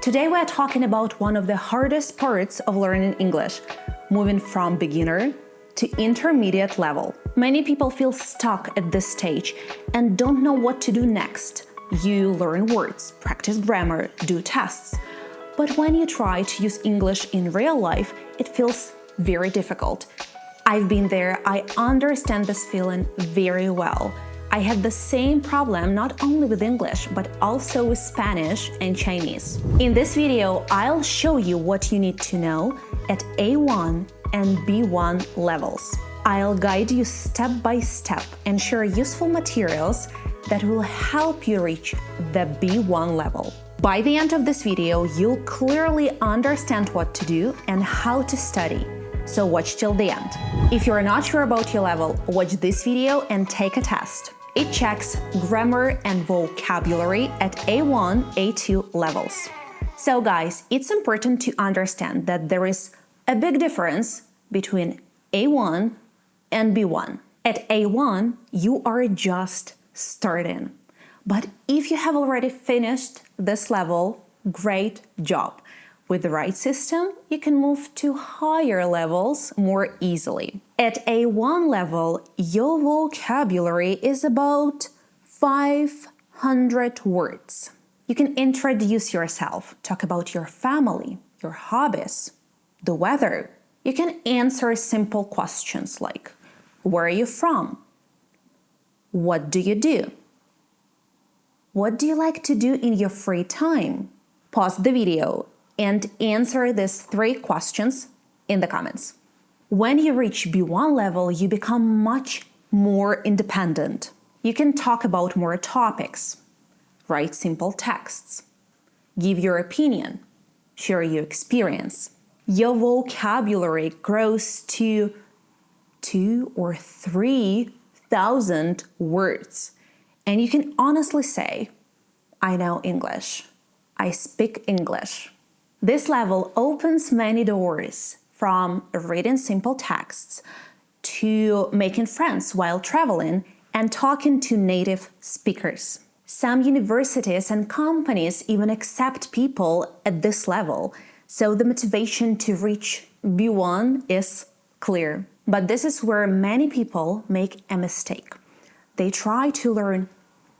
Today we're talking about one of the hardest parts of learning English, moving from beginner to intermediate level. Many people feel stuck at this stage and don't know what to do next. You learn words, practice grammar, do tests. But when you try to use English in real life, it feels very difficult. I've been there, I understand this feeling very well. I had the same problem not only with English, but also with Spanish and Chinese. In this video, I'll show you what you need to know at A1 and B1 levels. I'll guide you step by step and share useful materials that will help you reach the B1 level. By the end of this video, you'll clearly understand what to do and how to study. So watch till the end. If you're not sure about your level, watch this video and take a test. It checks grammar and vocabulary at A1, A2 levels. So guys, it's important to understand that there is a big difference between A1 and B1. At A1, you are just starting. But if you have already finished this level, great job. With the right system, you can move to higher levels more easily. At A1 level, your vocabulary is about 500 words. You can introduce yourself, talk about your family, your hobbies, the weather. You can answer simple questions like, where are you from? What do you do? What do you like to do in your free time? Pause the video and answer these 3 questions in the comments. When you reach B1 level, you become much more independent. You can talk about more topics, write simple texts, give your opinion, share your experience. Your vocabulary grows to 2,000 or 3,000 words. And you can honestly say, I know English. I speak English. This level opens many doors, from reading simple texts to making friends while traveling and talking to native speakers. Some universities and companies even accept people at this level, so the motivation to reach B1 is clear. But this is where many people make a mistake. They try to learn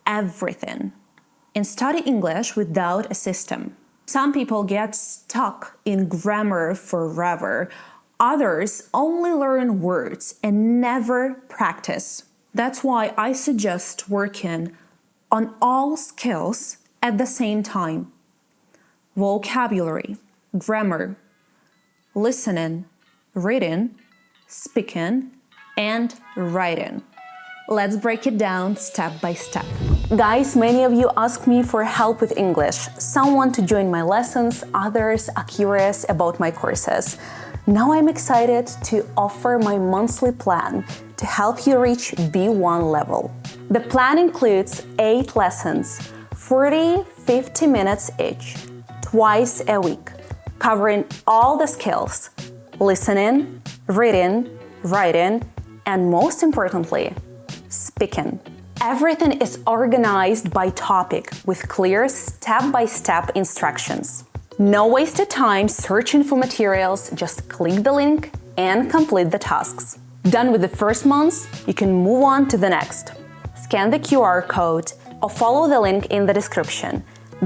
everything and study English without a system. Some people get stuck in grammar forever. Others only learn words and never practice. That's why I suggest working on all skills at the same time. Vocabulary, grammar, listening, reading, speaking, and writing. Let's break it down step by step. Guys, many of you ask me for help with English. Some want to join my lessons, others are curious about my courses. Now I'm excited to offer my monthly plan to help you reach B1 level. The plan includes 8 lessons, 40-50 minutes each, twice a week, covering all the skills: listening, reading, writing, and most importantly, speaking. Everything is organized by topic with clear step-by-step instructions. No wasted time searching for materials, just click the link and complete the tasks. Done with the first month, you can move on to the next. Scan the QR code or follow the link in the description.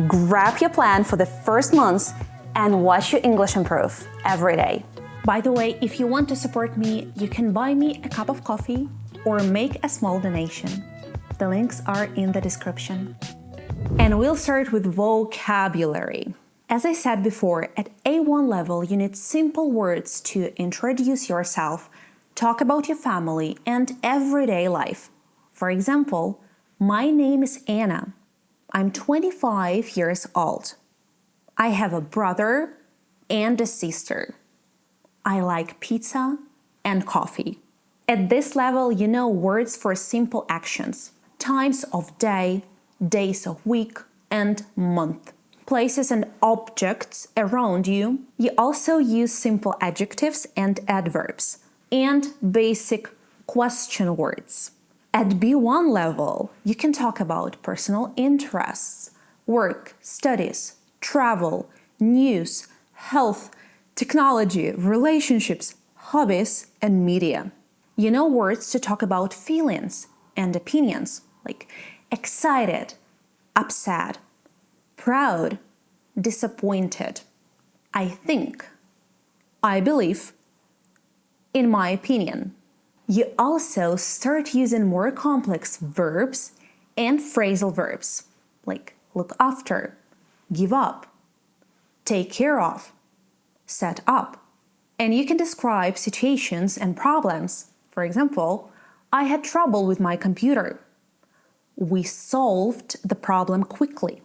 Grab your plan for the first month and watch your English improve every day. By the way, if you want to support me, you can buy me a cup of coffee or make a small donation. The links are in the description. And we'll start with vocabulary. As I said before, at A1 level, you need simple words to introduce yourself, talk about your family, and everyday life. For example, my name is Anna. I'm 25 years old. I have a brother and a sister. I like pizza and coffee. At this level, you know words for simple actions, times of day, days of week, and month, places and objects around you. You also use simple adjectives and adverbs, and basic question words. At B1 level, you can talk about personal interests, work, studies, travel, news, health, technology, relationships, hobbies, and media. You know words to talk about feelings and opinions, like excited, upset, proud, disappointed, I think, I believe, in my opinion. You also start using more complex verbs and phrasal verbs, like look after, give up, take care of, set up. And you can describe situations and problems. For example, I had trouble with my computer. We solved the problem quickly.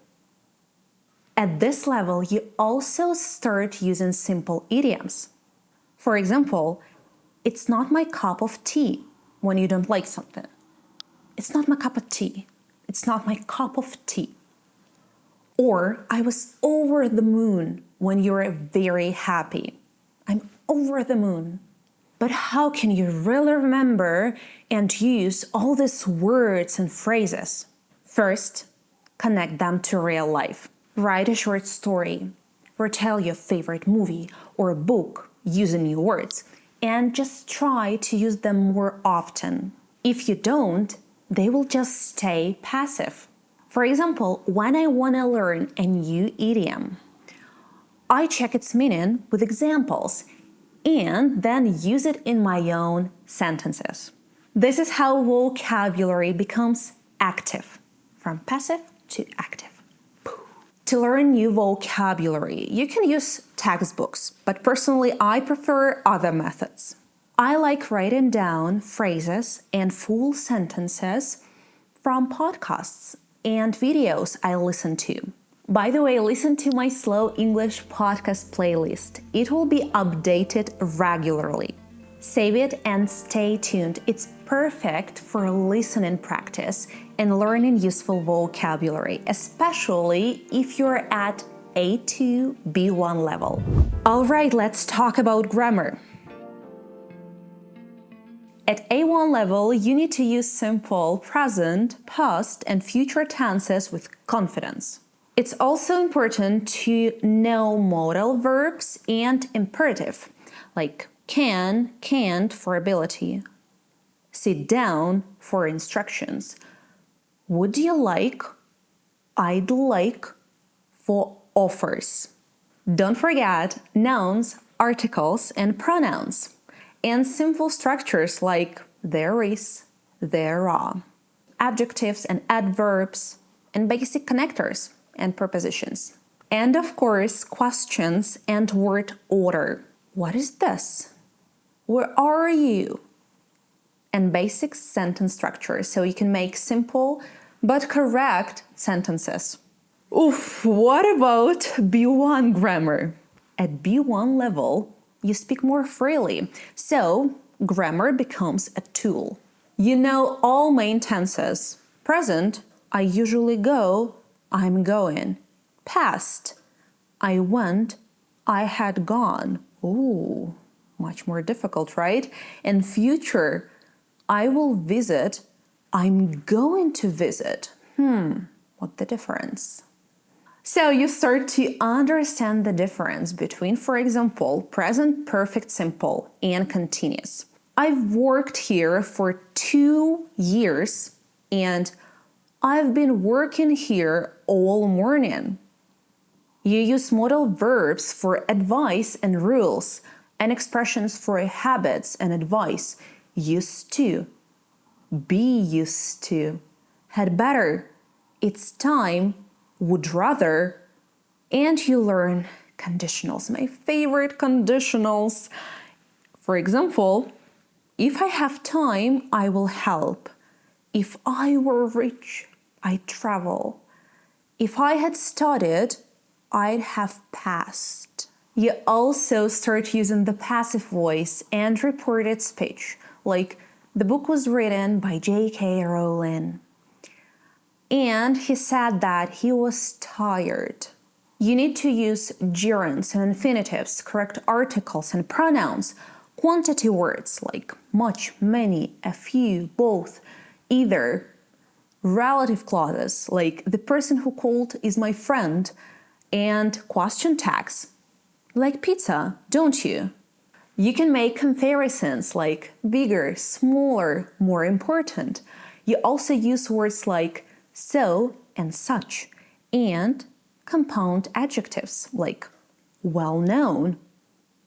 At this level, you also start using simple idioms. For example, it's not my cup of tea when you don't like something. It's not my cup of tea. It's not my cup of tea. Or I was over the moon when you're very happy. I'm over the moon. But how can you really remember and use all these words and phrases? First, connect them to real life. Write a short story, retell your favorite movie or book using new words, and just try to use them more often. If you don't, they will just stay passive. For example, when I want to learn a new idiom, I check its meaning with examples and then use it in my own sentences. This is how vocabulary becomes active, from passive to active. To learn new vocabulary, you can use textbooks, but personally I prefer other methods. I like writing down phrases and full sentences from podcasts and videos I listen to. By the way, listen to my Slow English podcast playlist. It will be updated regularly. Save it and stay tuned. It's perfect for listening practice and learning useful vocabulary, especially if you're at A2, B1 level. All right, let's talk about grammar. At A1 level, you need to use simple present, past, and future tenses with confidence. It's also important to know modal verbs and imperative, like can, can't for ability, sit down for instructions, would you like, I'd like for offers. Don't forget nouns, articles, and pronouns, and simple structures like there is, there are, adjectives and adverbs, and basic connectors and prepositions. And of course, questions and word order. What is this? Where are you? And basic sentence structure, so you can make simple but correct sentences. Oof, what about B1 grammar? At B1 level, you speak more freely, so grammar becomes a tool. You know all main tenses. Present, I usually go, I'm going. Past, I went, I had gone. Ooh, much more difficult, right? And future, I will visit, I'm going to visit. What the difference? So you start to understand the difference between, for example, present perfect simple and continuous. I've worked here for 2 years and I've been working here all morning. You use modal verbs for advice and rules and expressions for habits and advice. Used to, be used to, had better, it's time, would rather, and you learn conditionals, my favorite conditionals. For example, if I have time, I will help. If I were rich, I'd travel. If I had studied, I'd have passed. You also start using the passive voice and reported speech, like the book was written by J.K. Rowling. And he said that he was tired. You need to use gerunds and infinitives, correct articles and pronouns, quantity words like much, many, a few, both, either, relative clauses like the person who called is my friend, and question tags. Like pizza, don't you? You can make comparisons like bigger, smaller, more important. You also use words like so and such, and compound adjectives like well-known,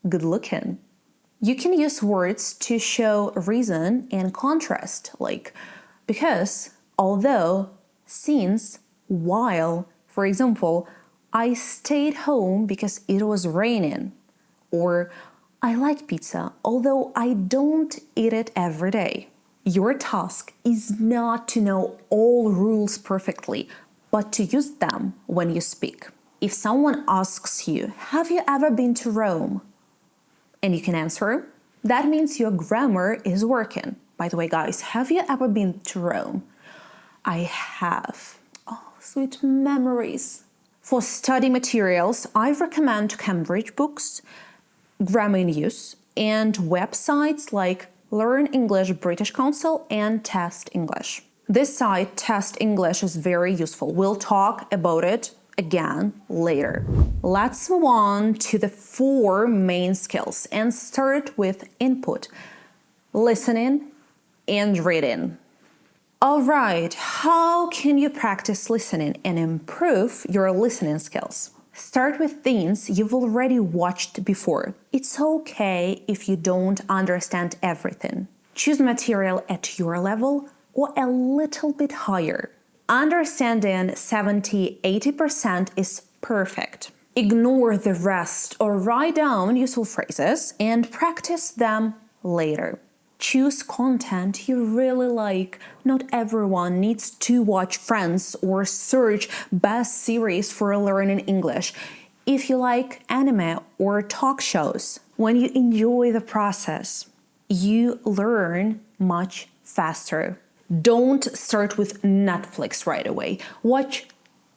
good-looking. You can use words to show reason and contrast, like because, although, since, while. For example, I stayed home because it was raining. Or I like pizza, although I don't eat it every day. Your task is not to know all rules perfectly, but to use them when you speak. If someone asks you, "Have you ever been to Rome?" and you can answer, that means your grammar is working. By the way, guys, have you ever been to Rome? I have. Oh, sweet memories. For study materials, I recommend Cambridge books, Grammar in Use, and websites like Learn English British Council and Test English. This site, Test English, is very useful. We'll talk about it again later. Let's move on to the 4 main skills and start with input, listening, and reading. Alright, how can you practice listening and improve your listening skills? Start with things you've already watched before. It's okay if you don't understand everything. Choose material at your level or a little bit higher. Understanding 70-80% is perfect. Ignore the rest or write down useful phrases and practice them later. Choose content you really like. Not everyone needs to watch Friends or search best series for learning English. If you like anime or talk shows, when you enjoy the process, you learn much faster. Don't start with Netflix right away. Watch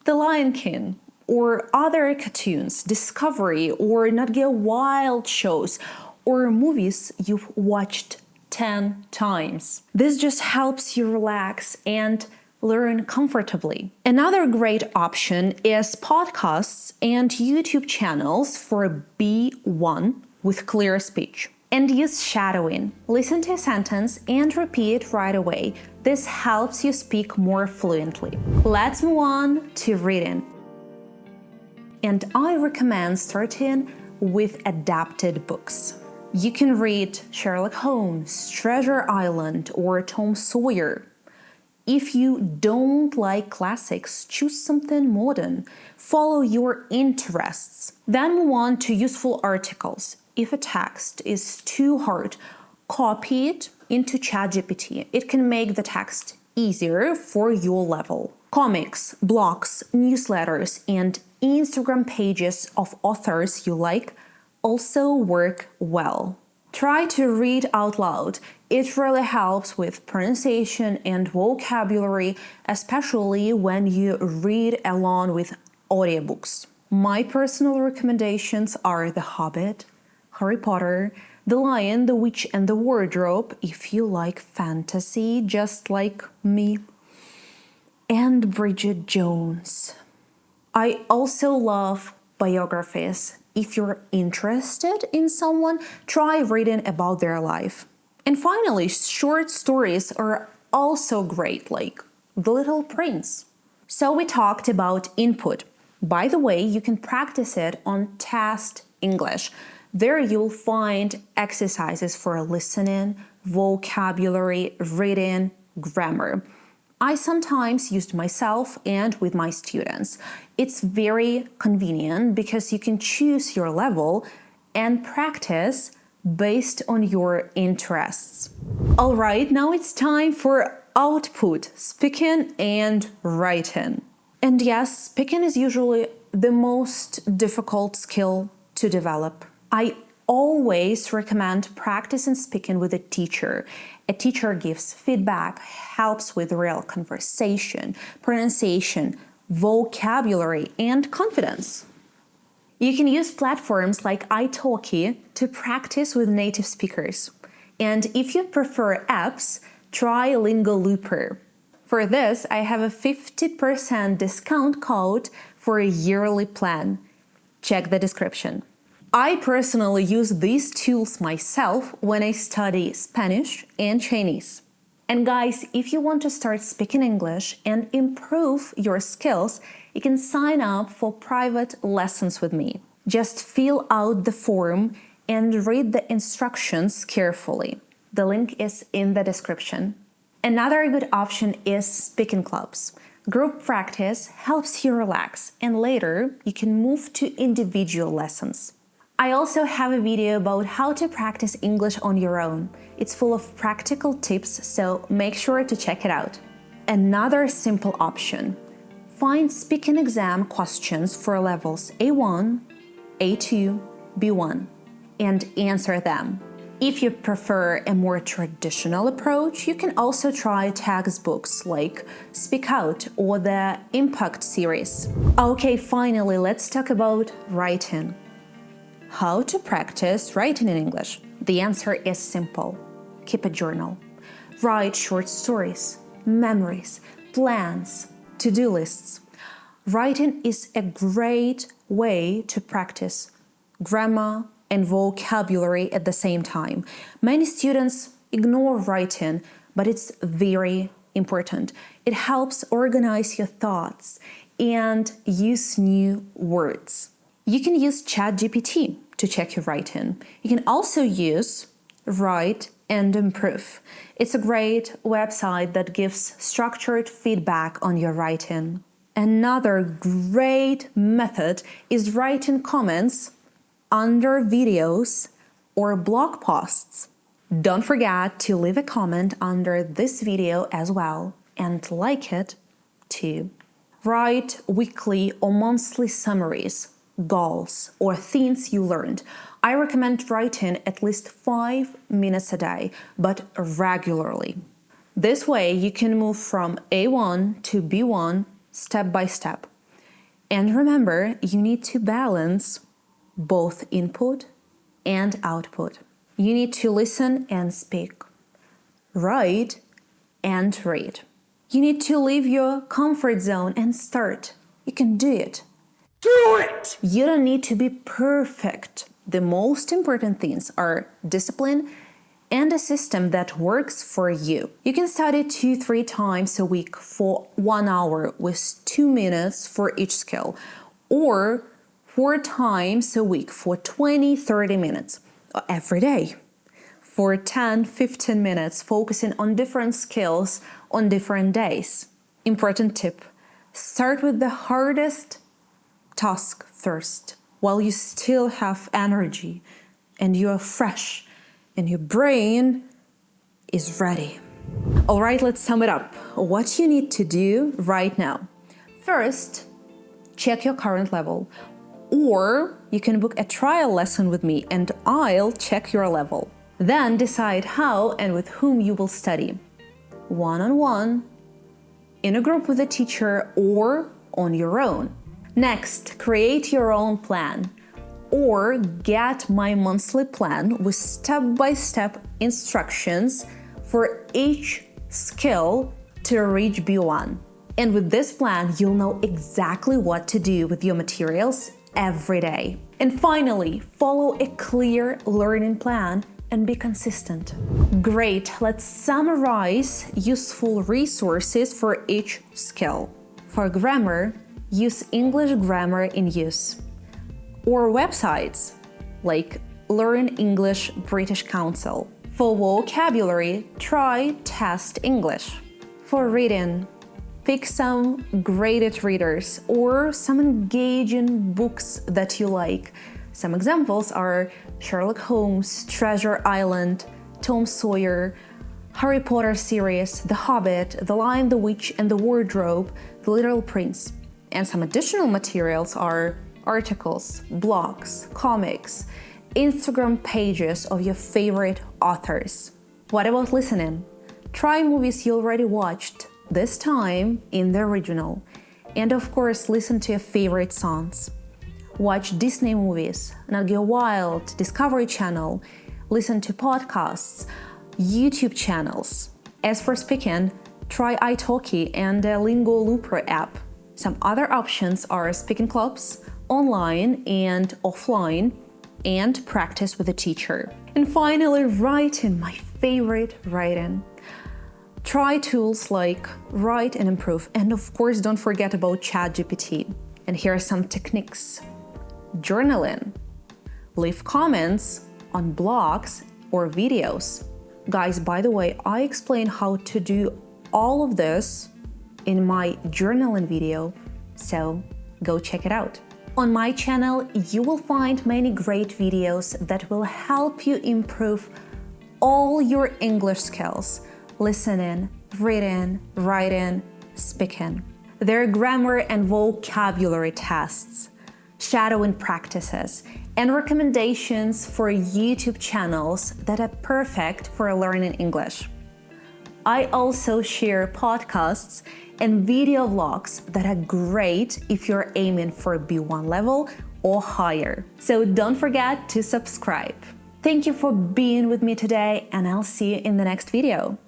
The Lion King or other cartoons, Discovery or Nat Geo Wild shows, or movies you've watched 10 times. This just helps you relax and learn comfortably. Another great option is podcasts and YouTube channels for B1 with clear speech. And use shadowing. Listen to a sentence and repeat right away. This helps you speak more fluently. Let's move on to reading. And I recommend starting with adapted books. You can read Sherlock Holmes, Treasure Island, or Tom Sawyer. If you don't like classics, choose something modern. Follow your interests. Then move on to useful articles. If a text is too hard, copy it into ChatGPT. It can make the text easier for your level. Comics, blogs, newsletters, and Instagram pages of authors you like also work well. Try to read out loud. It really helps with pronunciation and vocabulary, especially when you read along with audiobooks. My personal recommendations are The Hobbit, Harry Potter, The Lion, the Witch, and the Wardrobe, if you like fantasy just like me, and Bridget Jones. I also love biographies. If you're interested in someone, try reading about their life. And finally, short stories are also great, like The Little Prince. So we talked about input. By the way, you can practice it on Test English. There you'll find exercises for listening, vocabulary, reading, grammar. I sometimes used myself and with my students. It's very convenient because you can choose your level and practice based on your interests. All right, now it's time for output, speaking and writing. And yes, speaking is usually the most difficult skill to develop. I always recommend practicing speaking with a teacher. A teacher gives feedback, helps with real conversation, pronunciation, vocabulary, and confidence. You can use platforms like italki to practice with native speakers. And if you prefer apps, try Lingo Looper. For this, I have a 50% discount code for a yearly plan. Check the description. I personally use these tools myself when I study Spanish and Chinese. And guys, if you want to start speaking English and improve your skills, you can sign up for private lessons with me. Just fill out the form and read the instructions carefully. The link is in the description. Another good option is speaking clubs. Group practice helps you relax, and later you can move to individual lessons. I also have a video about how to practice English on your own. It's full of practical tips, so make sure to check it out. Another simple option. Find speaking exam questions for levels A1, A2, B1, and answer them. If you prefer a more traditional approach, you can also try textbooks like Speak Out or the Impact series. Okay, finally, let's talk about writing. How to practice writing in English? The answer is simple. Keep a journal. Write short stories, memories, plans, to-do lists. Writing is a great way to practice grammar and vocabulary at the same time. Many students ignore writing, but it's very important. It helps organize your thoughts and use new words. You can use ChatGPT to check your writing. You can also use Write and Improve. It's a great website that gives structured feedback on your writing. Another great method is writing comments under videos or blog posts. Don't forget to leave a comment under this video as well and like it too. Write weekly or monthly summaries, goals, or things you learned. I recommend writing at least 5 minutes a day, but regularly. This way you can move from A1 to B1 step by step. And remember, you need to balance both input and output. You need to listen and speak, write and read. You need to leave your comfort zone and start. You can do it. Do it! You don't need to be perfect. The most important things are discipline and a system that works for you. You can study 2-3 times a week for 1 hour with 2 minutes for each skill, or 4 times a week for 20-30 minutes every day, for 10-15 minutes, focusing on different skills on different days. Important tip: start with the hardest task first, while you still have energy and you are fresh and your brain is ready. All right, let's sum it up. What you need to do right now. First, check your current level. Or you can book a trial lesson with me and I'll check your level. Then decide how and with whom you will study. One-on-one, in a group with a teacher, or on your own. Next, create your own plan. Or get my monthly plan with step-by-step instructions for each skill to reach B1. And with this plan, you'll know exactly what to do with your materials every day. And finally, follow a clear learning plan and be consistent. Great, let's summarize useful resources for each skill. For grammar, use English Grammar in Use. Or websites like Learn English British Council. For vocabulary, try Test English. For reading, pick some graded readers or some engaging books that you like. Some examples are Sherlock Holmes, Treasure Island, Tom Sawyer, Harry Potter series, The Hobbit, The Lion, the Witch and the Wardrobe, The Little Prince. And some additional materials are articles, blogs, comics, Instagram pages of your favorite authors. What about listening? Try movies you already watched, this time in the original. And of course, listen to your favorite songs. Watch Disney movies, Nat Geo Wild, Discovery Channel, listen to podcasts, YouTube channels. As for speaking, try italki and the Lingo Looper app. Some other options are speaking clubs, online and offline, and practice with a teacher. And finally, writing, my favorite, writing. Try tools like Write and Improve, and of course, don't forget about ChatGPT. And here are some techniques. Journaling. Leave comments on blogs or videos. Guys, by the way, I explain how to do all of this in my journaling video, so go check it out. On my channel, you will find many great videos that will help you improve all your English skills: listening, reading, writing, speaking. There are grammar and vocabulary tests, shadowing practices, and recommendations for YouTube channels that are perfect for learning English. I also share podcasts and video vlogs that are great if you're aiming for a B1 level or higher. So don't forget to subscribe. Thank you for being with me today, and I'll see you in the next video.